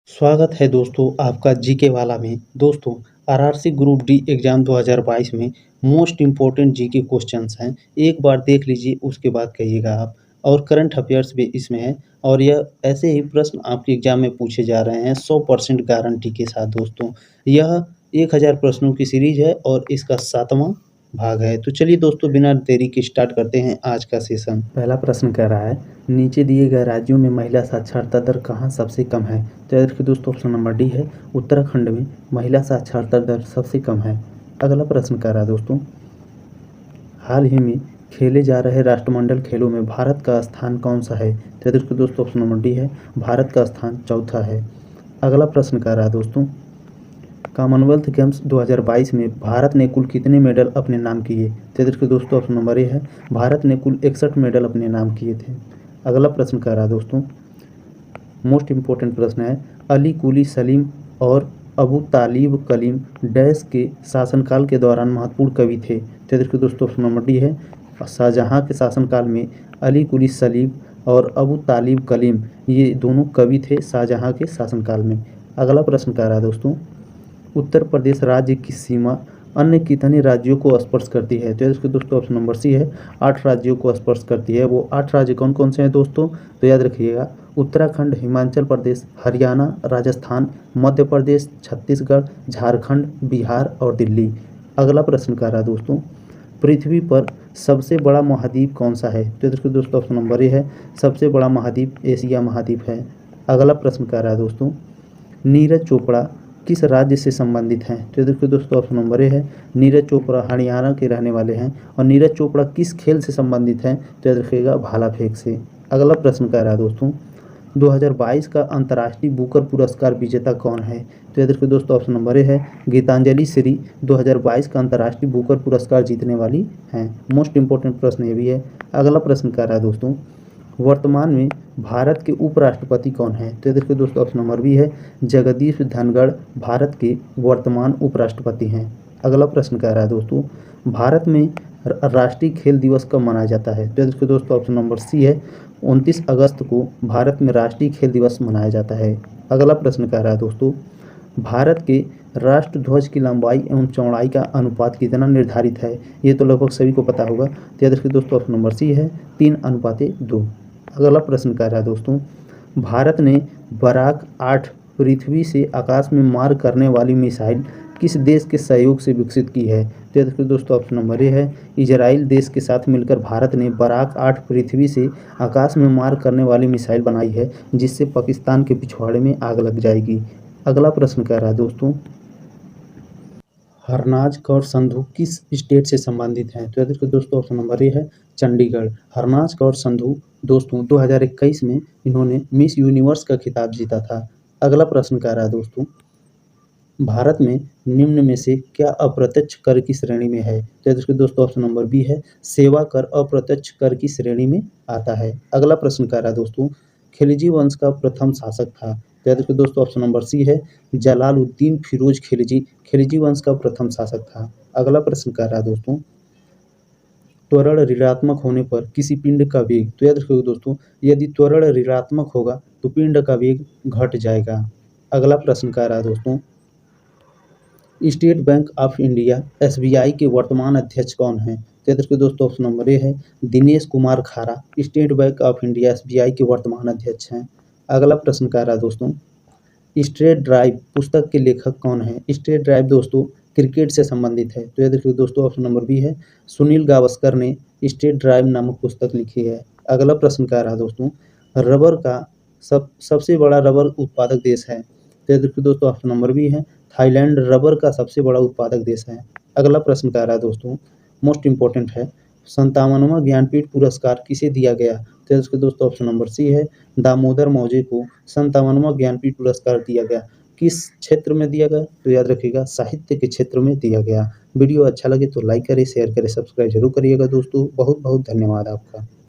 स्वागत है दोस्तों आपका जीके वाला में। दोस्तों, आरआरसी ग्रुप डी एग्ज़ाम 2022 में मोस्ट इम्पोर्टेंट जीके क्वेश्चंस हैं। एक बार देख लीजिए, उसके बाद कहिएगा आप। और करंट अफेयर्स भी इसमें है और यह ऐसे ही प्रश्न आपके एग्ज़ाम में पूछे जा रहे हैं 100% गारंटी के साथ दोस्तों। यह 1000 प्रश्नों की सीरीज़ है और इसका 7वां भाग है। तो चलिए दोस्तों, बिना देरी के स्टार्ट करते हैं आज का सेशन। पहला प्रश्न कह रहा है, नीचे दिए गए राज्यों में महिला साक्षरता दर कहाँ सबसे कम है? तो याद रखिए दोस्तों, ऑप्शन नंबर डी है, उत्तराखंड में महिला साक्षरता दर सबसे कम है। अगला प्रश्न कह रहा है दोस्तों, हाल ही में खेले जा रहे राष्ट्रमंडल खेलों में भारत का स्थान कौन सा है? तो याद रखिए दोस्तों, ऑप्शन नंबर डी है, भारत का स्थान चौथा है। अगला प्रश्न कह रहा है दोस्तों, कॉमनवेल्थ गेम्स 2022 में भारत ने कुल कितने मेडल अपने नाम किए? तो याद रखिए दोस्तों, ऑप्शन नंबर ए है, भारत ने कुल 61 मेडल अपने नाम किए थे। अगला प्रश्न कह रहा है दोस्तों, मोस्ट इम्पोर्टेंट प्रश्न है, अली कुली सलीम और अबू तालिब कलीम डैश के शासनकाल के दौरान महत्वपूर्ण कवि थे? तो याद रखिए दोस्तों, ऑप्शन नंबर डी है, शाहजहाँ के शासनकाल में अली कुली सलीम और अबू तालिब कलीम ये दोनों कवि थे शाहजहाँ के शासनकाल में। अगला प्रश्न कह रहा है दोस्तों, उत्तर प्रदेश राज्य की सीमा अन्य कितने राज्यों को स्पर्श करती है? तो इसके दोस्तों ऑप्शन नंबर सी है, 8 राज्यों को स्पर्श करती है। वो 8 राज्य कौन कौन से हैं दोस्तों? तो याद रखिएगा, उत्तराखंड, हिमाचल प्रदेश, हरियाणा, राजस्थान, मध्य प्रदेश, छत्तीसगढ़, झारखंड, बिहार और दिल्ली। अगला प्रश्न कह रहा है दोस्तों, पृथ्वी पर सबसे बड़ा महाद्वीप कौन सा है? तो देखिए दोस्तों, ऑप्शन नंबर ए है, सबसे बड़ा महाद्वीप एशिया महाद्वीप है। अगला प्रश्न कह रहा है दोस्तों, नीरज चोपड़ा किस राज्य से संबंधित हैं? तो देखिए दोस्तों, ऑप्शन नंबर ए है, नीरज चोपड़ा हरियाणा के रहने वाले हैं। और नीरज चोपड़ा किस खेल से संबंधित हैं? तो याद रखिएगा, भाला फेंक से। अगला प्रश्न कह रहा है दोस्तों, 2022 का अंतर्राष्ट्रीय बुकर पुरस्कार विजेता कौन है? तो याद रखिए दोस्तों, ऑप्शन नंबर ए है, गीतांजलि श्री 2022 का अंतर्राष्ट्रीय बुकर पुरस्कार जीतने वाली हैं। मोस्ट इंपॉर्टेंट प्रश्न ये भी है। अगला प्रश्न कह रहा है दोस्तों, वर्तमान में भारत के उपराष्ट्रपति कौन है? तो ये देखिए दोस्तों, ऑप्शन नंबर बी है, जगदीश धनखड़ भारत के वर्तमान उपराष्ट्रपति हैं। अगला प्रश्न कह रहा है दोस्तों, भारत में राष्ट्रीय खेल दिवस कब मनाया जाता है? तो ये देखिए दोस्तों, ऑप्शन नंबर सी है, 29 अगस्त को भारत में राष्ट्रीय खेल दिवस मनाया जाता है। अगला प्रश्न कह रहा है दोस्तों, भारत के राष्ट्र ध्वज की लंबाई एवं चौड़ाई का अनुपात कितना निर्धारित है? ये तो लगभग सभी को पता होगा। तो याद रखिए दोस्तों, ऑप्शन नंबर सी है, 3:2। अगला प्रश्न कह रहा है दोस्तों, भारत ने बराक 8 पृथ्वी से आकाश में मार करने वाली मिसाइल किस देश के सहयोग से विकसित की है? तो याद रखिए दोस्तों, ऑप्शन नंबर ए है, इजराइल देश के साथ मिलकर भारत ने बराक 8 पृथ्वी से आकाश में मार करने वाली मिसाइल बनाई है, जिससे पाकिस्तान के पिछवाड़े में आग लग जाएगी। अगला प्रश्न कह रहा है दोस्तों, हरनाज कौर संधू किस स्टेट से संबंधित हैं? तो याद रखिए दोस्तों, ऑप्शन नंबर ए है, चंडीगढ़। हरनाज कौर संधू दोस्तों 2021 में इन्होंने मिस यूनिवर्स का खिताब जीता था। अगला प्रश्न कह रहा है दोस्तों, भारत में निम्न में से क्या अप्रत्यक्ष कर की श्रेणी में है? तो याद रखिए दोस्तों, ऑप्शन नंबर बी है, सेवा कर अप्रत्यक्ष कर की श्रेणी में आता है। अगला प्रश्न कह रहा है दोस्तों, खिलजी वंश का प्रथम शासक था? तो याद रखिए दोस्तों, ऑप्शन नंबर सी है, जलालुद्दीन फिरोज खिलजी खिलजी वंश का प्रथम शासक था। अगला प्रश्न कह रहा है दोस्तों, त्वरण ऋणात्मक होने पर किसी पिंड का वेग, तो याद रखिए दोस्तों, यदि त्वरण ऋणात्मक होगा तो पिंड का वेग घट जाएगा। अगला प्रश्न कह रहा है दोस्तों, state bank of India SBI के वर्तमान अध्यक्ष कौन हैं? तो याद रखिए दोस्तों, ऑप्शन नंबर ए है, दिनेश कुमार खारा state bank of India SBI के वर्तमान अध्यक्ष हैं। अगला प्रश्न कह रहा है दोस्तों, स्ट्रेट ड्राइव पुस्तक के लेखक कौन है? स्ट्रेट ड्राइव दोस्तों क्रिकेट से संबंधित है। तो याद रखिए दोस्तों, ऑप्शन नंबर बी है, सुनील गावस्कर ने स्ट्रेट ड्राइव नामक पुस्तक लिखी है। अगला प्रश्न कह रहा है दोस्तों, रबर का सबसे बड़ा रबर उत्पादक देश है? तो याद रखिए दोस्तों, ऑप्शन नंबर बी है, थाईलैंड रबर का सबसे बड़ा उत्पादक देश है। अगला प्रश्न कह रहा है दोस्तों, मोस्ट इंपॉर्टेंट है, 57वां ज्ञानपीठ पुरस्कार किसे दिया गया? तो इसके दोस्तों, ऑप्शन नंबर सी है, दामोदर मौजे को 57वां ज्ञानपीठ पुरस्कार दिया गया। किस क्षेत्र में दिया गया? तो याद रखिएगा, साहित्य के क्षेत्र में दिया गया। वीडियो अच्छा लगे तो लाइक करें, शेयर करें, सब्सक्राइब जरूर करिएगा दोस्तों। बहुत बहुत धन्यवाद आपका।